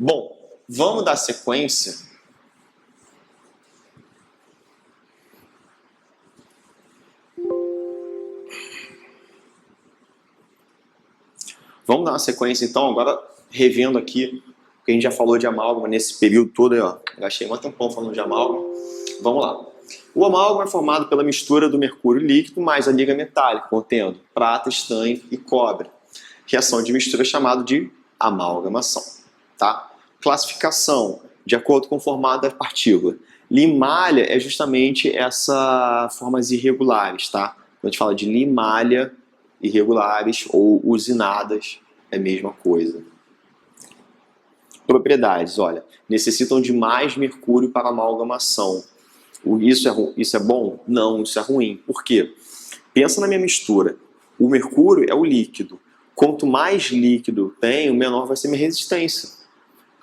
Bom, vamos dar sequência. Vamos dar uma sequência então, agora revendo aqui o que a gente já falou de amálgama nesse período todo aí, ó. Gastei um tempão falando de amálgama. Vamos lá. O amálgama é formado pela mistura do mercúrio líquido mais a liga metálica, contendo prata, estanho e cobre. Reação de mistura chamada de amalgamação. Tá? Classificação, de acordo com o formato da partícula. Limalha é justamente essas formas irregulares, tá? Quando a gente fala de limalha, irregulares ou usinadas, é a mesma coisa. Propriedades, olha, necessitam de mais mercúrio para amalgamação. Isso é bom? Não, isso é ruim. Por quê? Pensa na minha mistura. O mercúrio é o líquido. Quanto mais líquido tem, menor vai ser minha resistência.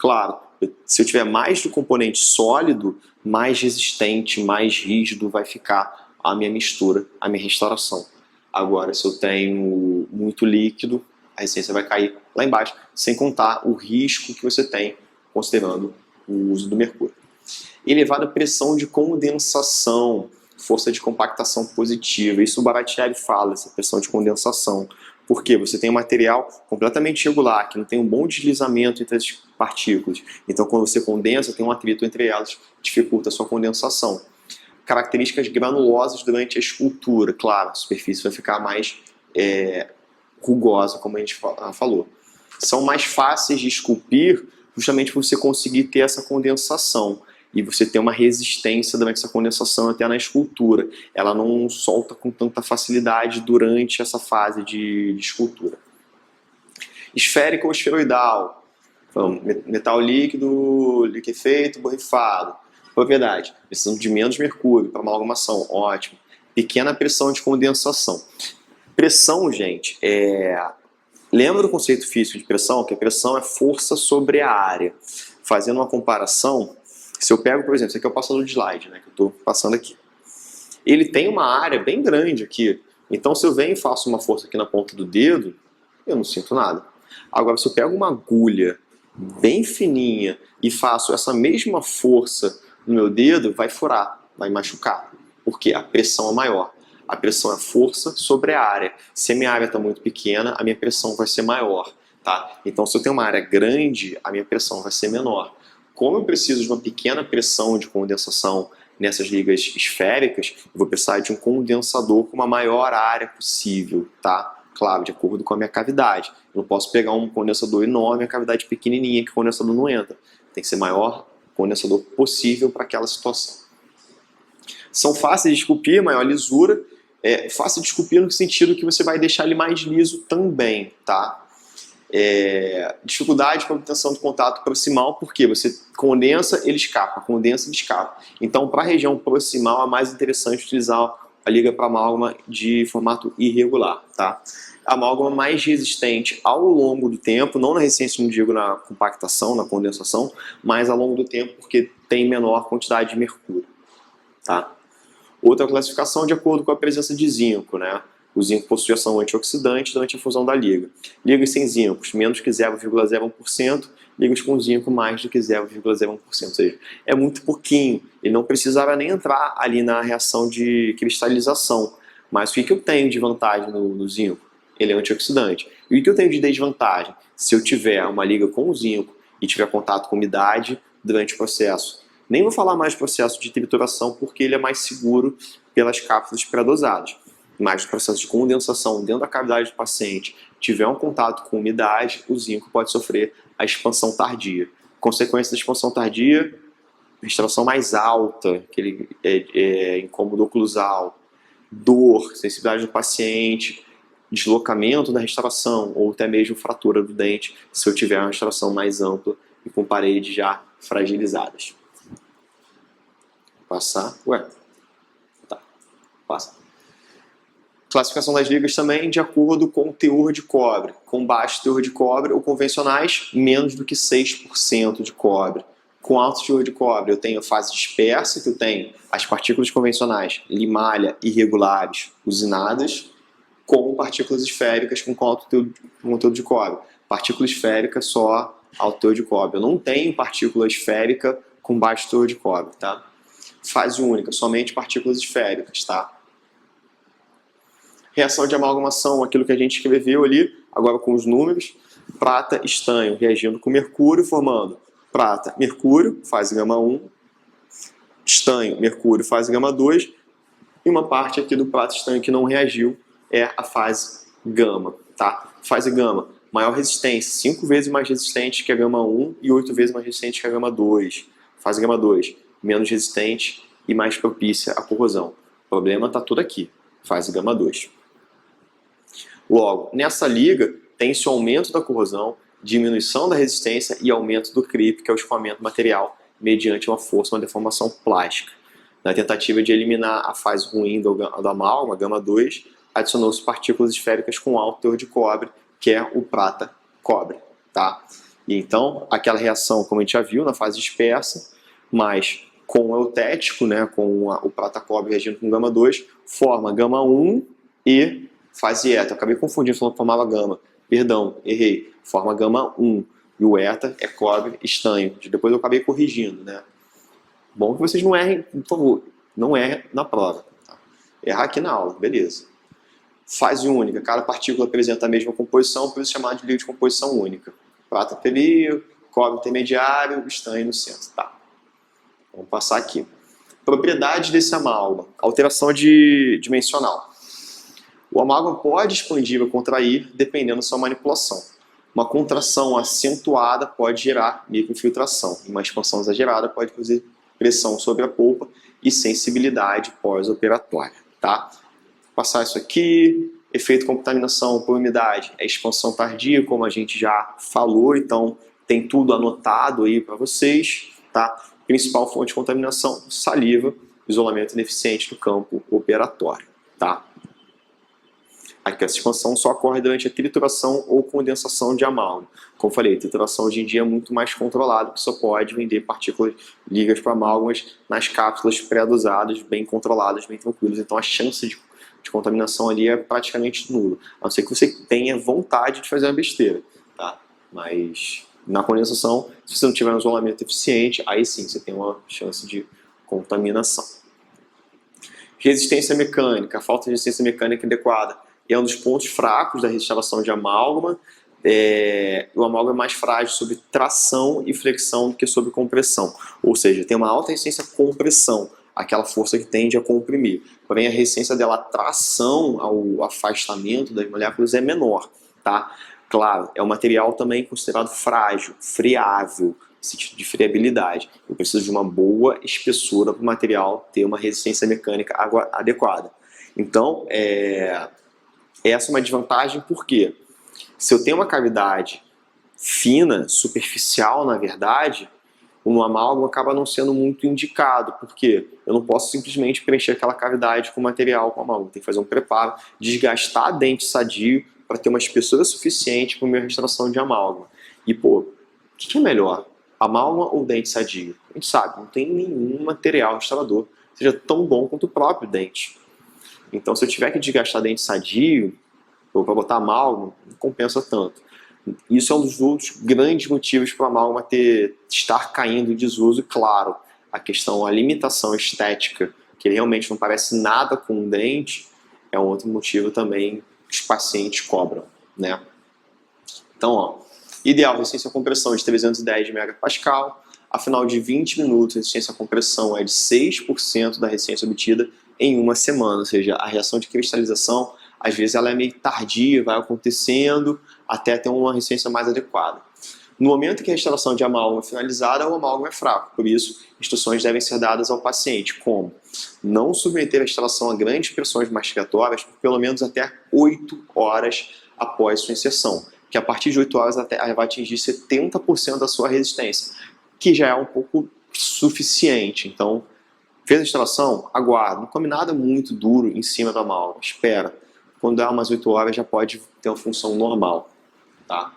Claro, se eu tiver mais do componente sólido, mais resistente, mais rígido vai ficar a minha mistura, a minha restauração. Agora, se eu tenho muito líquido, a resistência vai cair lá embaixo, sem contar o risco que você tem considerando o uso do mercúrio. Elevada pressão de condensação, força de compactação positiva. Isso o Baratieri fala, essa pressão de condensação. Porque você tem um material completamente irregular, que não tem um bom deslizamento entre as partículas. Então, quando você condensa, tem um atrito entre elas, dificulta a sua condensação. Características granulosas durante a escultura. Claro, a superfície vai ficar mais rugosa, como a gente falou. São mais fáceis de esculpir justamente por você conseguir ter essa condensação e você ter uma resistência durante essa condensação até na escultura. Ela não solta com tanta facilidade durante essa fase de escultura. Esférica ou esferoidal. Então, metal líquido, liquefeito, borrifado. Propriedade, precisam de menos mercúrio para amalgamação, ótimo. Pequena pressão de condensação. Pressão, gente, lembra do conceito físico de pressão? Que a pressão é força sobre a área. Fazendo uma comparação, se eu pego, por exemplo, esse aqui é o passador de slide, né, que eu estou passando aqui. Ele tem uma área bem grande aqui. Então, se eu venho e faço uma força aqui na ponta do dedo, eu não sinto nada. Agora, se eu pego uma agulha bem fininha e faço essa mesma força no meu dedo, vai furar, vai machucar. Porque a pressão é maior. A pressão é força sobre a área. Se a minha área está muito pequena, a minha pressão vai ser maior. Tá? Então, se eu tenho uma área grande, a minha pressão vai ser menor. Como eu preciso de uma pequena pressão de condensação nessas ligas esféricas, eu vou precisar de um condensador com uma maior área possível. Tá? Claro, de acordo com a minha cavidade. Eu não posso pegar um condensador enorme e a cavidade pequenininha que o condensador não entra. Tem que ser maior condensador possível para aquela situação. São fáceis de esculpir, maior lisura. Fácil de esculpir no sentido que você vai deixar ele mais liso também, tá? Dificuldade para obtenção de contato proximal, porque você condensa, ele escapa, condensa, ele escapa. Então, para a região proximal, é mais interessante utilizar a liga para amálgama de formato irregular, tá? A amálgama mais resistente ao longo do tempo, não na resistência, não digo na compactação, na condensação, mas ao longo do tempo, porque tem menor quantidade de mercúrio, tá? Outra classificação de acordo com a presença de zinco, né? O zinco possui ação antioxidante durante a fusão da liga. Ligas sem zincos, menos que 0,01%, ligas com zinco mais do que 0,01%. Ou seja, é muito pouquinho. Ele não precisava nem entrar ali na reação de cristalização. Mas o que eu tenho de vantagem no zinco? Ele é antioxidante. E o que eu tenho de desvantagem? Se eu tiver uma liga com o zinco e tiver contato com umidade durante o processo. Nem vou falar mais do processo de trituração, porque ele é mais seguro pelas cápsulas pré-dosadas. Mas no processo de condensação dentro da cavidade do paciente, tiver um contato com umidade, o zinco pode sofrer a expansão tardia. Consequência da expansão tardia, restauração mais alta, aquele incômodo oclusal, dor, sensibilidade do paciente, deslocamento da restauração ou até mesmo fratura do dente, se eu tiver uma restauração mais ampla e com paredes já fragilizadas. Passar. Tá. Passa. Classificação das ligas também de acordo com o teor de cobre. Com baixo teor de cobre ou convencionais, menos do que 6% de cobre. Com alto teor de cobre, eu tenho a fase dispersa, que eu tenho as partículas convencionais, limalha, irregulares, usinadas, com partículas esféricas com alto conteúdo de cobre. Partícula esférica só alto teor de cobre. Eu não tenho partícula esférica com baixo teor de cobre, tá? Fase única, somente partículas esféricas, tá? Reação de amalgamação, aquilo que a gente escreveu ali, agora com os números. Prata, estanho, reagindo com mercúrio, formando prata, mercúrio, fase gama 1, estanho, mercúrio, fase gama 2, e uma parte aqui do prata estanho que não reagiu é a fase gama, tá? Fase gama, maior resistência, 5 vezes mais resistente que a gama 1 e 8 vezes mais resistente que a gama 2. Fase gama 2, menos resistente e mais propícia à corrosão. O problema está todo aqui, fase gama 2. Logo, nessa liga, tem-se o aumento da corrosão, diminuição da resistência e aumento do creep, que é o escoamento material, mediante uma força, uma deformação plástica. Na tentativa de eliminar a fase ruim do amálgama, gama 2, adicionou-se partículas esféricas com alto teor de cobre, que é o prata-cobre. Tá? E então, aquela reação, como a gente já viu, na fase dispersa, mas com o eutético, né, com o prata-cobre reagindo com gama 2, forma gama 1 e fase eta. Eu acabei confundindo, falando que formava gama. Perdão, errei. Forma gama 1. E o eta é cobre estanho. Depois eu acabei corrigindo, né? Bom que vocês não errem, por favor. Não errem na prova. Tá? Errar aqui na aula, beleza. Fase única. Cada partícula apresenta a mesma composição, por isso chamado de liga de composição única. Prata inferior, cobre intermediário, estanho no centro. Tá. Vamos passar aqui. Propriedades desse amálgama. Alteração dimensional. O amálgama pode expandir ou contrair, dependendo da sua manipulação. Uma contração acentuada pode gerar microinfiltração. Uma expansão exagerada pode fazer pressão sobre a polpa e sensibilidade pós-operatória. Tá? Vou passar isso aqui. Efeito contaminação por umidade é expansão tardia, como a gente já falou, então tem tudo anotado aí para vocês. Tá? Principal fonte de contaminação, saliva, isolamento ineficiente do campo operatório. Tá? Aqui, essa expansão só ocorre durante a trituração ou condensação de amálgama. Como falei, a trituração hoje em dia é muito mais controlada, que só pode vender partículas ligas para amálgamas nas cápsulas pré-dosadas, bem controladas, bem tranquilas. Então a chance de contaminação ali é praticamente nula. A não ser que você tenha vontade de fazer uma besteira. Tá? Mas na condensação, se você não tiver um isolamento eficiente, aí sim você tem uma chance de contaminação. Resistência mecânica, a falta de resistência mecânica adequada é um dos pontos fracos da restauração de amálgama. O amálgama é mais frágil sobre tração e flexão do que sobre compressão. Ou seja, tem uma alta resistência à compressão, aquela força que tende a comprimir. Porém, a resistência dela à tração, ao afastamento das moléculas é menor. Tá? Claro, é um material também considerado frágil, friável, sentido de friabilidade. Eu preciso de uma boa espessura para o material ter uma resistência mecânica adequada. Então, essa é uma desvantagem porque se eu tenho uma cavidade fina, superficial na verdade, o amálgama acaba não sendo muito indicado, porque eu não posso simplesmente preencher aquela cavidade com material com amálgama, tem que fazer um preparo, desgastar dente sadio para ter uma espessura suficiente para a minha restauração de amálgama. E pô, o que é melhor? Amálgama ou dente sadio? A gente sabe, não tem nenhum material restaurador que seja tão bom quanto o próprio dente. Então, se eu tiver que desgastar dente sadio, ou para botar amálgama, não compensa tanto. Isso é um dos outros grandes motivos para o amálgama estar caindo em desuso. E, claro, a limitação estética, que ele realmente não parece nada com um dente, é um outro motivo também que os pacientes cobram. Né? Então, ó, ideal resistência à compressão de 310 MPa. A final de 20 minutos, a resistência à compressão é de 6% da resistência obtida em uma semana, ou seja, a reação de cristalização, às vezes ela é meio tardia, vai acontecendo até ter uma resistência mais adequada. No momento que a restauração de amálgama é finalizada, o amálgama é fraco, por isso, instruções devem ser dadas ao paciente, como não submeter a restauração a grandes pressões mastigatórias por pelo menos até 8 horas após sua inserção, que a partir de 8 horas vai atingir 70% da sua resistência, que já é um pouco suficiente. Então, fez a instalação? Aguarda. Não come nada muito duro em cima da amálgama. Espera. Quando dá umas 8 horas já pode ter uma função normal. Tá?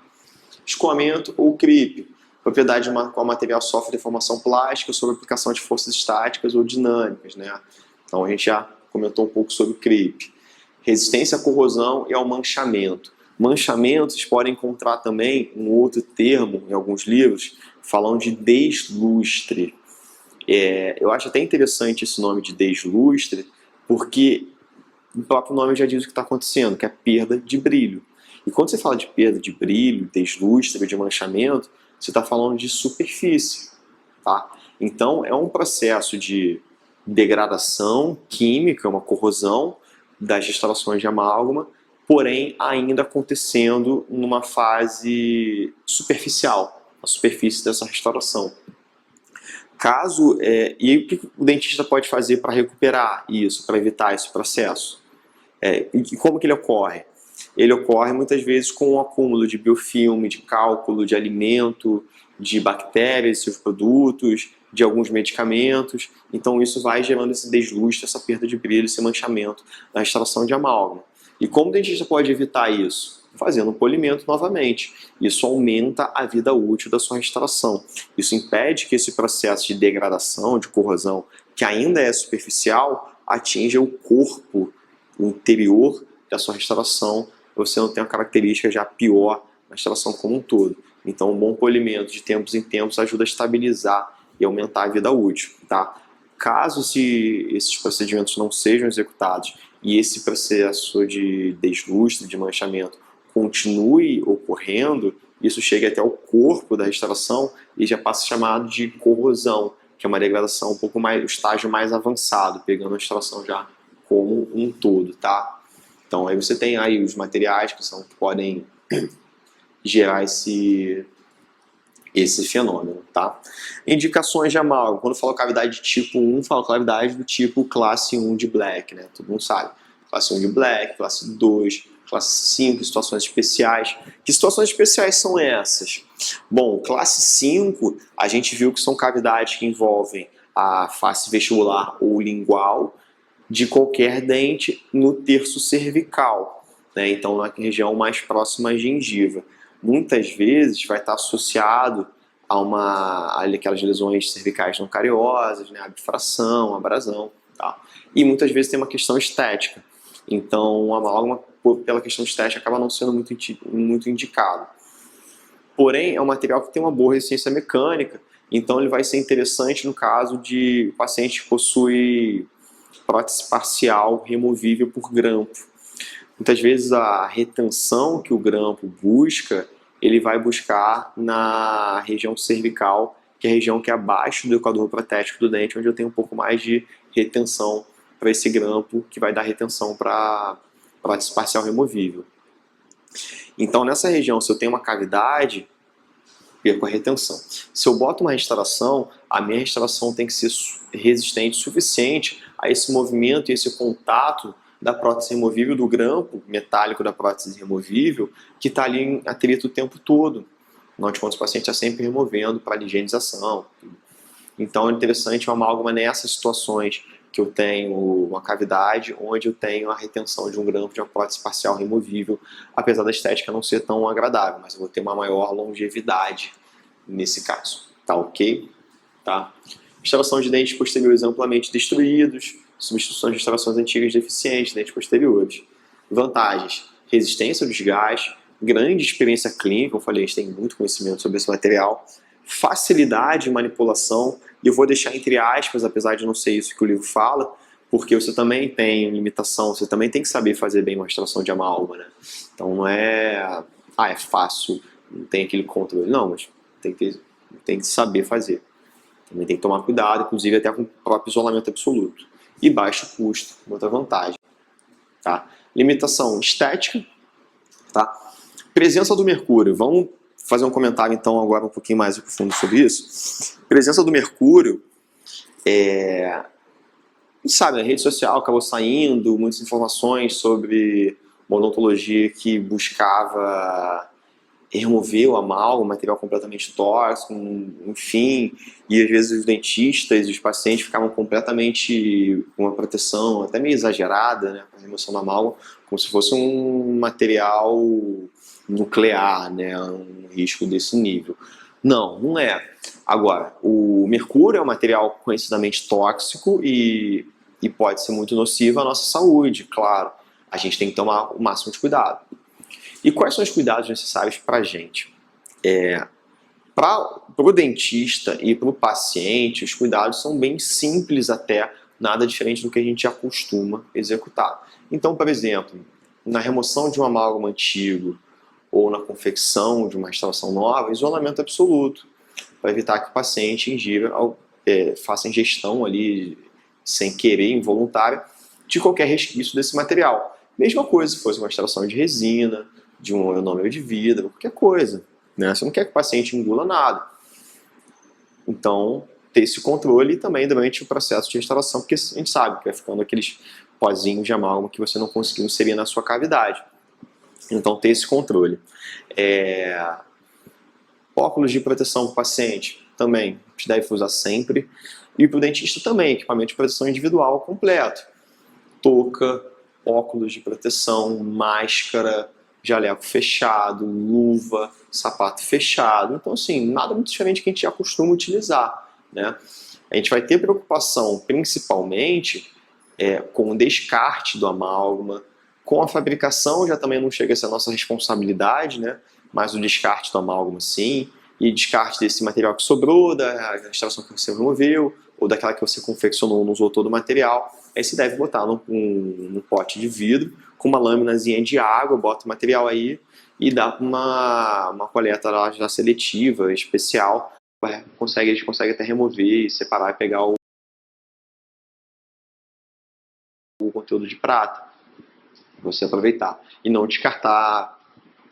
Escoamento ou creep. Propriedade de qual material sofre deformação plástica sob aplicação de forças estáticas ou dinâmicas. Né? Então a gente já comentou um pouco sobre creep. Resistência à corrosão e ao manchamento. Manchamento, vocês podem encontrar também um outro termo em alguns livros, falando de deslustre. Eu acho até interessante esse nome de deslustre, porque o próprio nome já diz o que está acontecendo, que é perda de brilho. E quando você fala de perda de brilho, deslustre, de manchamento, você está falando de superfície. Tá? Então, é um processo de degradação química, uma corrosão das restaurações de amálgama, porém ainda acontecendo numa fase superficial, a superfície dessa restauração. E aí, o que o dentista pode fazer para recuperar isso, para evitar esse processo? E como que ele ocorre? Ele ocorre muitas vezes com o acúmulo de biofilme, de cálculo, de alimento, de bactérias e seus produtos, de alguns medicamentos. Então isso vai gerando esse deslustre, essa perda de brilho, esse manchamento na restauração de amálgama. E como o dentista pode evitar isso? Fazendo o polimento novamente. Isso aumenta a vida útil da sua restauração. Isso impede que esse processo de degradação, de corrosão, que ainda é superficial, atinja o corpo, o interior da sua restauração. Você não tem uma característica já pior na restauração como um todo. Então, um bom polimento de tempos em tempos ajuda a estabilizar e aumentar a vida útil. Tá? Caso esses procedimentos não sejam executados e esse processo de deslustre, de manchamento, continue ocorrendo, isso chega até o corpo da restauração e já passa a ser chamado de corrosão, que é uma degradação um pouco mais, o estágio mais avançado, pegando a restauração já como um todo, tá? Então aí você tem aí os materiais que podem gerar esse fenômeno, tá? Indicações de amálgama. Quando eu falo cavidade de tipo 1, falo cavidade do tipo classe 1 de Black, né? Todo mundo sabe. Classe 1 de Black, classe 2, classe 5, situações especiais. Que situações especiais são essas? Bom, classe 5, a gente viu que são cavidades que envolvem a face vestibular ou lingual de qualquer dente no terço cervical, né? Então na região mais próxima à gengiva. Muitas vezes vai estar associado a aquelas lesões cervicais não cariosas, né? A bifração, abrasão, tá? E muitas vezes tem uma questão estética. Então, a amálgama, pela questão estética, acaba não sendo muito indicado. Porém, é um material que tem uma boa resistência mecânica, então ele vai ser interessante no caso de paciente que possui prótese parcial removível por grampo. Muitas vezes a retenção que o grampo busca, ele vai buscar na região cervical, que é a região que é abaixo do equador protético do dente, onde eu tenho um pouco mais de retenção para esse grampo, que vai dar retenção para prótese parcial removível. Então, nessa região, se eu tenho uma cavidade, perco a retenção. Se eu boto uma restauração, a minha restauração tem que ser resistente o suficiente a esse movimento e esse contato da prótese removível, do grampo metálico da prótese removível, que está ali em atrito o tempo todo. Afinal de contas, o paciente está sempre removendo para higienização. Então é interessante uma amálgama nessas situações que eu tenho uma cavidade, onde eu tenho a retenção de um grampo de uma prótese parcial removível, apesar da estética não ser tão agradável, mas eu vou ter uma maior longevidade nesse caso. Tá ok? Tá? Restauração de dentes posteriores amplamente destruídos, substituição de restaurações antigas deficientes, dentes posteriores. Vantagens: resistência ao desgaste, grande experiência clínica, como eu falei, a gente tem muito conhecimento sobre esse material, facilidade de manipulação, e eu vou deixar entre aspas, apesar de não ser isso que o livro fala, porque você também tem limitação, você também tem que saber fazer bem uma extração de amálgama, né? Então não é, é fácil, não tem aquele controle, não, mas tem que saber fazer. Também tem que tomar cuidado, inclusive até com o próprio isolamento absoluto. E baixo custo, outra vantagem. Tá? Limitação estética, tá? Presença do mercúrio. Vamos fazer um comentário então agora um pouquinho mais profundo sobre isso. Presença do mercúrio, a gente sabe, a rede social acabou saindo muitas informações sobre uma odontologia que buscava remover o amálgama, material completamente tóxico, enfim, e às vezes os dentistas e os pacientes ficavam completamente com uma proteção até meio exagerada, né, para a remoção do amálgama, como se fosse um material nuclear, né, um risco desse nível. Não, não é. Agora, o mercúrio é um material conhecidamente tóxico e pode ser muito nocivo à nossa saúde, claro. A gente tem que tomar o máximo de cuidado. E quais são os cuidados necessários para a gente? Para o dentista e para o paciente, os cuidados são bem simples até, nada diferente do que a gente já costuma executar. Então, por exemplo, na remoção de um amálgama antigo ou na confecção de uma restauração nova, isolamento absoluto, para evitar que o paciente faça ingestão ali sem querer, involuntária, de qualquer resquício desse material. Mesma coisa se fosse uma extração de resina, de um ionômero de vidro, qualquer coisa. Né? Você não quer que o paciente engula nada. Então, ter esse controle também durante o processo de restauração, porque a gente sabe que vai ficando aqueles pozinhos de amálgama que você não conseguiu inserir na sua cavidade. Então, ter esse controle. Óculos de proteção para o paciente, também, a gente deve usar sempre. E para o dentista também, equipamento de proteção individual completo. Touca, óculos de proteção, máscara, jaleco fechado, luva, sapato fechado. Então, assim, nada muito diferente que a gente já costuma utilizar, né? A gente vai ter preocupação, principalmente, com o descarte do amálgama, com a fabricação já também não chega a ser a nossa responsabilidade, né? Mas o descarte do amálgama, sim, e descarte desse material que sobrou, da extração que você removeu, ou daquela que você confeccionou, não usou todo o material. Aí você deve botar num pote de vidro, com uma lâminazinha de água, bota o material aí e dá uma coleta lá já seletiva, especial. Eles conseguem até remover, separar e pegar o conteúdo de prata, você aproveitar. E não descartar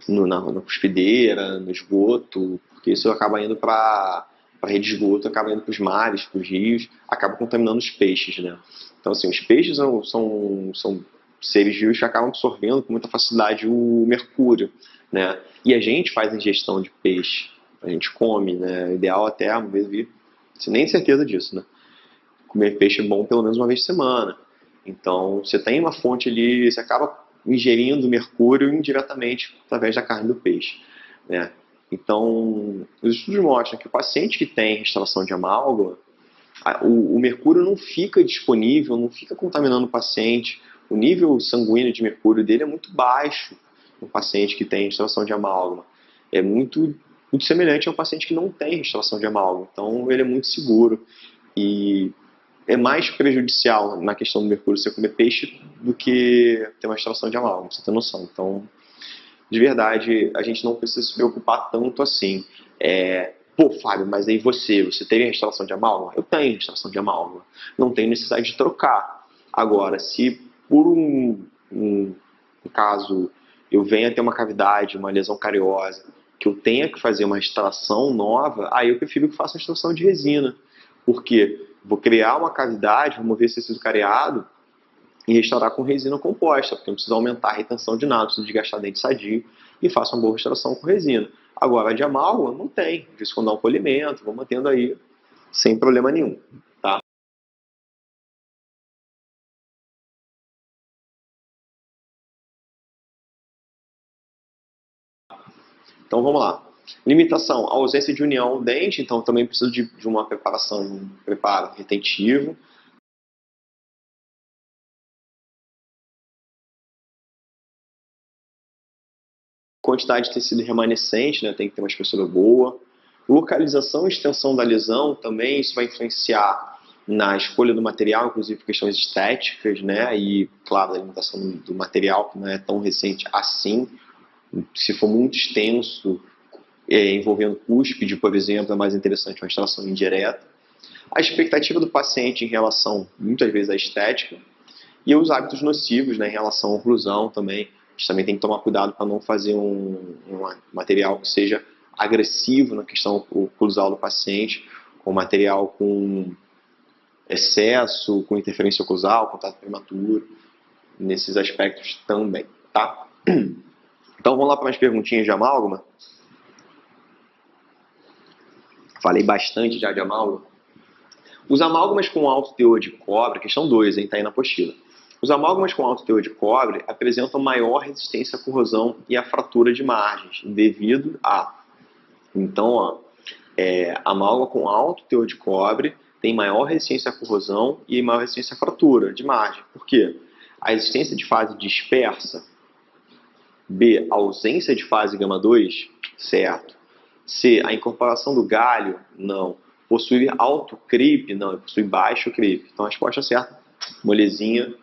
na cuspideira, no esgoto, porque isso acaba indo para a rede de esgoto, acaba indo para os mares, para os rios, acaba contaminando os peixes, né? Então, assim, os peixes são seres vivos que acabam absorvendo com muita facilidade o mercúrio, né? E a gente faz ingestão de peixe, a gente come, né? O ideal até, uma vez vi, você nem tem certeza disso, né? Comer peixe é bom pelo menos uma vez por semana. Então, você tem uma fonte ali, você acaba ingerindo mercúrio indiretamente através da carne do peixe, né? Então, os estudos mostram que o paciente que tem restauração de amálgama, o mercúrio não fica disponível, não fica contaminando o paciente. O nível sanguíneo de mercúrio dele é muito baixo no paciente que tem restauração de amálgama. É muito semelhante ao paciente que não tem restauração de amálgama. Então, ele é muito seguro. E é mais prejudicial na questão do mercúrio você comer peixe do que ter uma extração de amálgama, você tem noção. Então, de verdade, a gente não precisa se preocupar tanto assim. Pô, Fábio, mas aí você tem restauração de amálgama? Eu tenho restauração de amálgama. Não tem necessidade de trocar. Agora, se por um caso eu venha ter uma cavidade, uma lesão cariosa, que eu tenha que fazer uma restauração nova, aí eu prefiro que faça uma restauração de resina. Porque vou criar uma cavidade, vou mover esse tecido cariado e restaurar com resina composta, porque não precisa aumentar a retenção de nada, precisa desgastar dente sadio e faça uma boa restauração com resina. Agora, a de amálgama não tem, isso quando dá um polimento, vou mantendo aí sem problema nenhum, tá? Então vamos lá. Limitação, a ausência de união ao dente, então também precisa de uma preparação, um preparo retentivo. Quantidade de tecido remanescente, né, tem que ter uma espessura boa. Localização e extensão da lesão também, isso vai influenciar na escolha do material, inclusive questões estéticas, né, e, claro, a limitação do material, que não é tão recente assim. Se for muito extenso, envolvendo cúspide, por exemplo, é mais interessante uma instalação indireta. A expectativa do paciente em relação, muitas vezes, à estética, e os hábitos nocivos, né, em relação à oclusão também. A gente também tem que tomar cuidado para não fazer um material que seja agressivo na questão oclusal do paciente, com material com excesso, com interferência oclusal, contato prematuro, nesses aspectos também, tá? Então vamos lá para umas perguntinhas de amálgama. Falei bastante já de amálgama. Os amálgamas com alto teor de cobre, questão 2, hein, tá aí na apostila. Os amálgamas com alto teor de cobre apresentam maior resistência à corrosão e à fratura de margens, devido a... Então, ó, amálgama com alto teor de cobre tem maior resistência à corrosão e maior resistência à fratura de margem. Por quê? A existência de fase dispersa B, a ausência de fase gama 2? Certo. C, a incorporação do galho? Não. Possui alto creep? Não, possui baixo creep. Então a resposta certa, molezinha,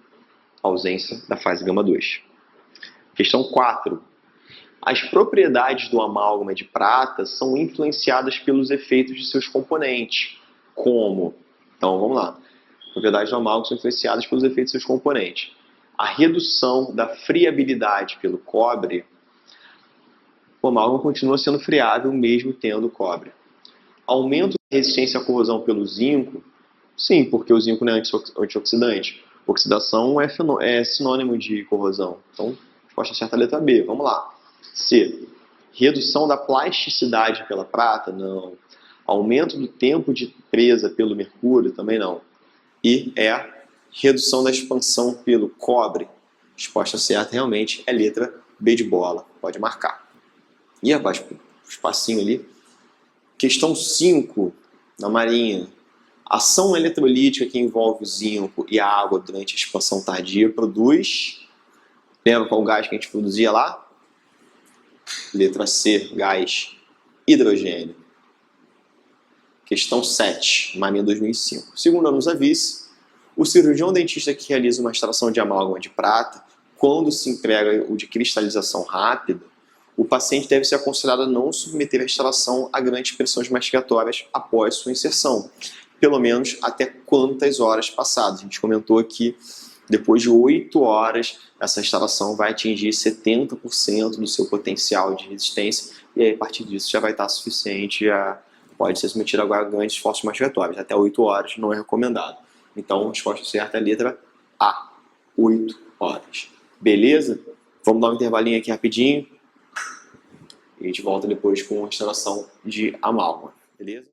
ausência da fase gama 2. Questão 4. As propriedades do amálgama de prata são influenciadas pelos efeitos de seus componentes. Como? Então vamos lá. Propriedades do amálgama são influenciadas pelos efeitos de seus componentes. A redução da friabilidade pelo cobre, o amálgama continua sendo friável mesmo tendo cobre. Aumento da resistência à corrosão pelo zinco, sim, porque o zinco não é antioxidante. Oxidação é sinônimo de corrosão. Então, resposta certa é a letra B. Vamos lá. C. Redução da plasticidade pela prata? Não. Aumento do tempo de presa pelo mercúrio? Também não. E é redução da expansão pelo cobre? Resposta certa realmente é letra B de bola. Pode marcar. E abaixo, o espacinho ali. Questão 5, na marinha. Ação eletrolítica que envolve o zinco e a água durante a expansão tardia produz... Lembra qual gás que a gente produzia lá? Letra C, gás hidrogênio. Questão 7, Marinha 2005. Segundo a Nusavice, o cirurgião dentista que realiza uma extração de amálgama de prata, quando se emprega o de cristalização rápida, o paciente deve ser aconselhado a não submeter a extração a grandes pressões mastigatórias após sua inserção, pelo menos até quantas horas passadas. A gente comentou aqui, depois de 8 horas, essa instalação vai atingir 70% do seu potencial de resistência, e aí, a partir disso já vai estar suficiente, já pode ser submetido a grandes esforços mastigatórios. Até 8 horas não é recomendado. Então, a resposta certa é a letra A, 8 horas. Beleza? Vamos dar um intervalinho aqui rapidinho. E a gente volta depois com a instalação de amálgama. Beleza?